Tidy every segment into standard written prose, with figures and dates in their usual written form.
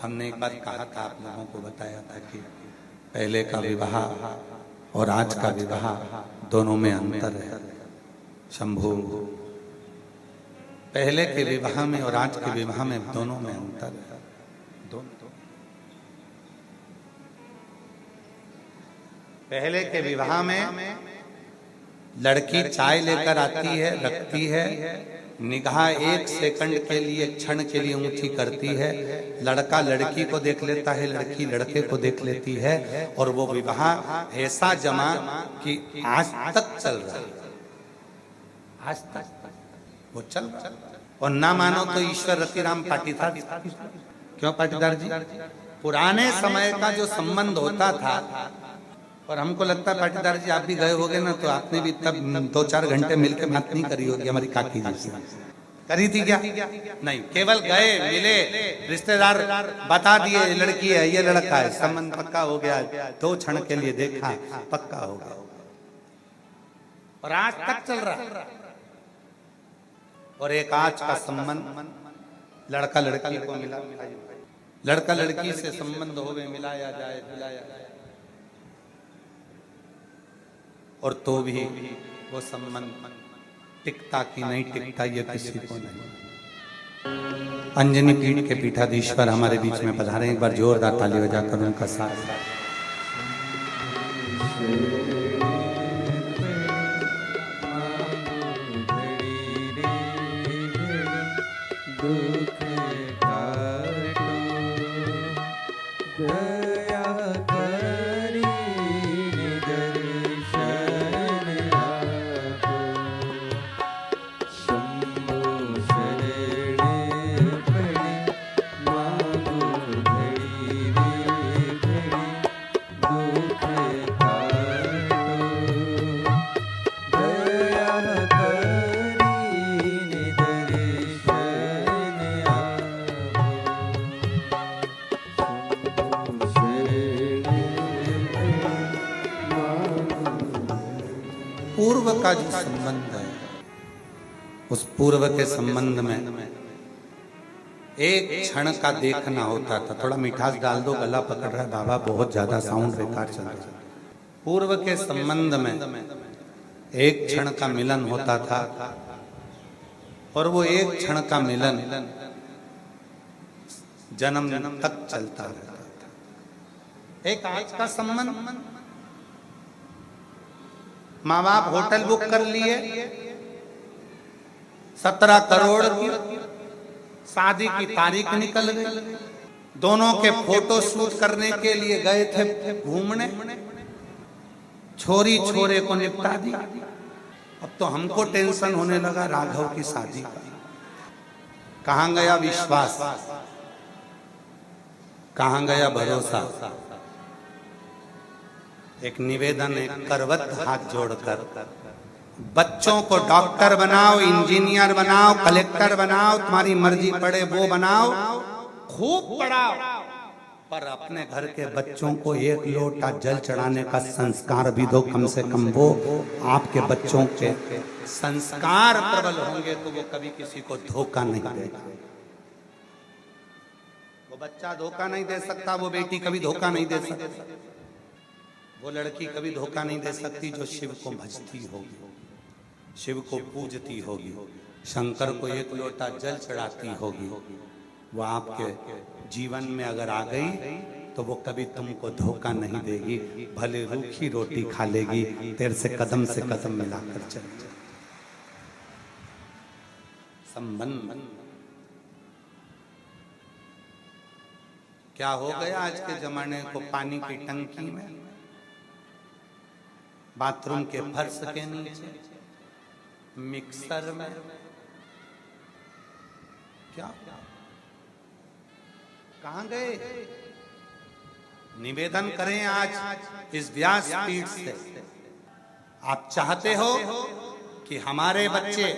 हमने एक बार कहा था, आप लोगों को बताया था कि पहले का विवाह और आज का विवाह दोनों में अंतर है। शंभू, पहले के विवाह में और आज के विवाह में दोनों में अंतर है। पहले के विवाह में लड़की चाय लेकर आती है, रखती है, निगाह एक सेकंड के लिए, क्षण के लिए ऊंची करती है, लड़का लड़की को देख लेता है, लड़की लड़के को देख लेती है, और वो विवाह ऐसा जमा कि आज तक चल रहा है। आज तक वो चल रहा है। और ना मानो तो ईश्वर रतिराम पाटीदार, क्यों पाटीदार जी, पुराने समय का जो संबंध होता था, और हमको लगता है पाटीदार जी आप भी गए होगे ना, तो आपने भी तब 2-4 घंटे मिलकर बात नहीं करी होगी हमारी काकी जी से। करी थी क्या? नहीं, केवल गए, मिले, रिश्तेदार बता दिए लड़की है, ये लड़का है, संबंध पक्का हो गया, 2 क्षण के लिए देखा, पक्का हो गया, और आज तक चल रहा। और एक आज का संबंध लड़का लड़की को मिला, लड़का लड़की से संबंध हो गए, मिलाया जाए, मिलाया जाए, और तो भी वो संबंध टिकता कि नहीं टिकता ये किसी को नहीं। अंजनी पीठ के पीठाधीश्वर हमारे बीच में पधारे, एक बार जोरदार ताली बजाकर उनका साथ। पूर्व का जो संबंध है, उस पूर्व के संबंध में एक क्षण का देखना होता था। थोड़ा मिठास डाल दो, गला पकड़ रहा है बाबा, बहुत ज्यादा साउंड बेकार चल रहा है। पूर्व के संबंध में एक क्षण का मिलन होता था, और वो एक क्षण का मिलन जन्म तक चलता रहता था। एक आज का संबंध, माँ बाप होटल बुक कर लिए, 17 करोड़ की शादी की तारीख निकल गई, दोनों के फोटो शूट करने के लिए गए थे घूमने, छोरी छोरे को निपटा दी। अब तो हमको टेंशन होने लगा राघव की शादी का। कहां गया विश्वास, कहां गया भरोसा। एक निवेदन है, करवत हाथ जोड़कर, बच्चों को डॉक्टर बनाओ, इंजीनियर बनाओ, कलेक्टर बनाओ, तुम्हारी मर्जी पड़े वो बनाओ, खूब पढ़ाओ, पर अपने घर के बच्चों को एक लोटा जल चढ़ाने का संस्कार भी दो कम से कम। वो आपके बच्चों के संस्कार प्रबल होंगे तो वो कभी किसी को धोखा नहीं देगा। वो बच्चा धोखा नहीं दे सकता, वो बेटी कभी धोखा नहीं दे सकती, वो लड़की कभी धोखा नहीं दे सकती जो शिव को भजती होगी, शिव को पूजती होगी, शंकर को एक लोटा जल चढ़ाती होगी। वो आपके जीवन में अगर आ गई तो वो कभी तुमको धोखा नहीं देगी, भले रूखी रोटी खा लेगी, तेरे से कदम मिलाकर चलेगी। संबंध क्या हो गया आज के जमाने को, पानी की टंकी में, बाथरूम के फर्श के नीचे, मिक्सर में, क्या कहां गए? निवेदन करें आज इस व्यास पीठ से, आप चाहते हो कि हमारे बच्चे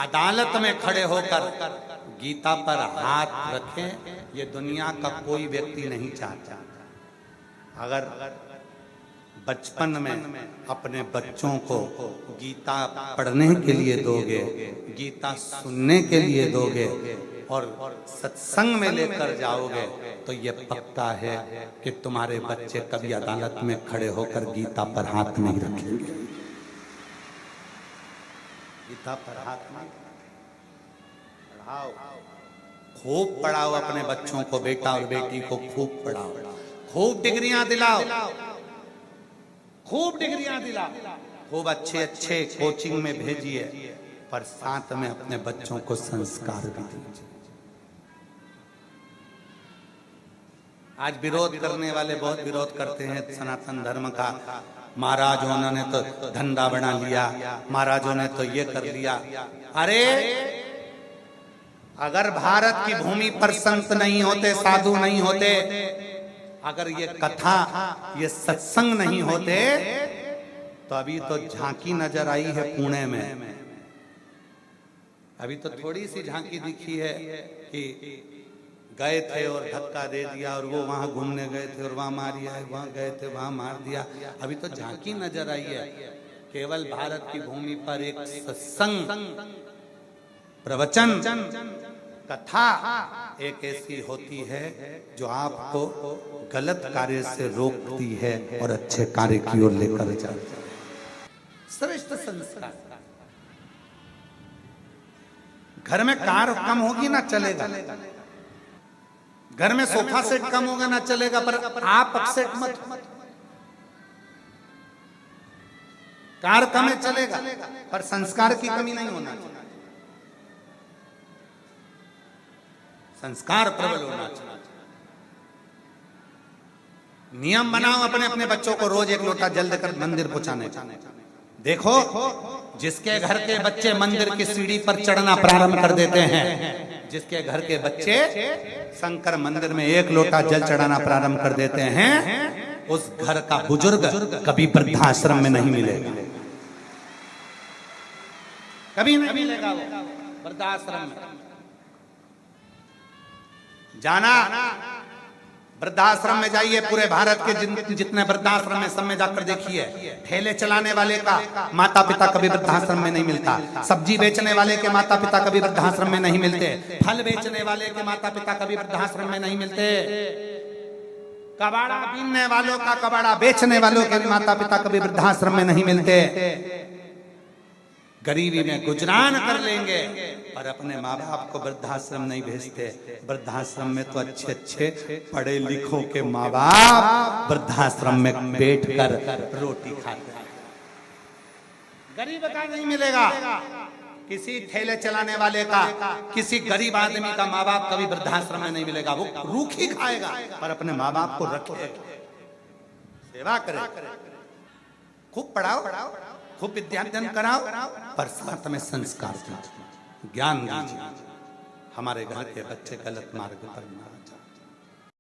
अदालत में खड़े होकर गीता पर हाथ रखें, ये दुनिया का कोई व्यक्ति नहीं चाहता। अगर बचपन में अपने बच्चों को गीता पढ़ने के लिए दोगे, गीता सुनने के लिए दोगे, और सत्संग में लेकर जाओगे तो ये पक्का है कि तुम्हारे बच्चे कभी अदालत में खड़े होकर गीता पर हाथ नहीं रखेंगे। गीता पर हाथ नहीं। पढ़ाओ, खूब पढ़ाओ अपने बच्चों को, बेटा और बेटी को खूब पढ़ाओ, खूब डिग्रियां दिलाओ, खूब डिग्रियां दिलाओ, खूब अच्छे अच्छे कोचिंग में भेजिए, पर साथ में अपने बच्चों को संस्कार भी दीजिए। आज विरोध करने वाले बहुत विरोध करते हैं सनातन धर्म का। महाराजों ने तो धंधा बना लिया, महाराजों ने तो ये कर लिया। अरे अगर भारत की भूमि पर संत नहीं होते, साधु नहीं होते, अगर ये कथा, ये सत्संग नहीं होते, तो अभी तो झांकी नजर आई है पुणे में। अभी तो थोड़ी सी झांकी दिखी है कि गए थे और धक्का दे दिया, और वो वहां घूमने गए थे और वहां मारिया है, वहां गए थे वहां मार दिया। अभी तो झांकी नजर आई है। केवल भारत की भूमि पर एक सत्संग, प्रवचन, कथा एक ऐसी होती है जो आपको गलत कार्य से रोकती है और अच्छे कार्य की ओर लेकर जाती है। श्रेष्ठ संस्कार। घर में कार कम होगी ना चलेगा, घर में सोफा सेट कम होगा ना चलेगा, पर आप अपसेट मत। कार कम है चलेगा, पर संस्कार की कमी नहीं होना चाहिए। संस्कार प्रबल होना चाहिए। नियम बनाओ अपने अपने बच्चों को रोज एक लोटा जल देकर मंदिर पहुंचाने का। देखो, जिसके घर के बच्चे मंदिर की सीढ़ी पर चढ़ना प्रारंभ कर देते हैं, जिसके घर के बच्चे शंकर मंदिर में एक लोटा जल चढ़ाना प्रारंभ कर देते हैं, उस घर का बुजुर्ग कभी वृद्धाश्रम में नहीं मिलेगा, कभी नहीं मिलेगा वो वृद्धाश्रम में। जाना, वृद्धाश्रम में जाइए, पूरे भारत के जितने वृद्धाश्रम में सब में जाकर देखिए, ठेले चलाने वाले का माता पिता कभी वृद्धाश्रम में नहीं मिलता, सब्जी बेचने वाले के माता पिता कभी वृद्धाश्रम में नहीं मिलते, फल बेचने वाले के माता पिता कभी वृद्धाश्रम में नहीं मिलते, कबाड़ा बीनने वालों का, कबाड़ा बेचने वालों के माता पिता कभी वृद्धाश्रम में नहीं मिलते। गरीबी में गुजरान कर लेंगे और अपने माँ बाप को वृद्धाश्रम नहीं भेजते। वृद्धाश्रम में तो अच्छे अच्छे पढ़े लिखों के माँ बाप वृद्धाश्रम में बैठकर रोटी खाते हैं। गरीब का नहीं मिलेगा, किसी ठेले चलाने वाले का, किसी गरीब आदमी का माँ बाप कभी वृद्धाश्रम में नहीं मिलेगा। वो रूखी खाएगा पर अपने माँ बाप को रखे, सेवा करे, खूब पढ़ाओ, खूब विद्याध्ययन कराओ, पर साथ में संस्कार दीजिए, ज्ञान दीजिए। हमारे घर के बच्चे गलत मार्ग पर ना जाए।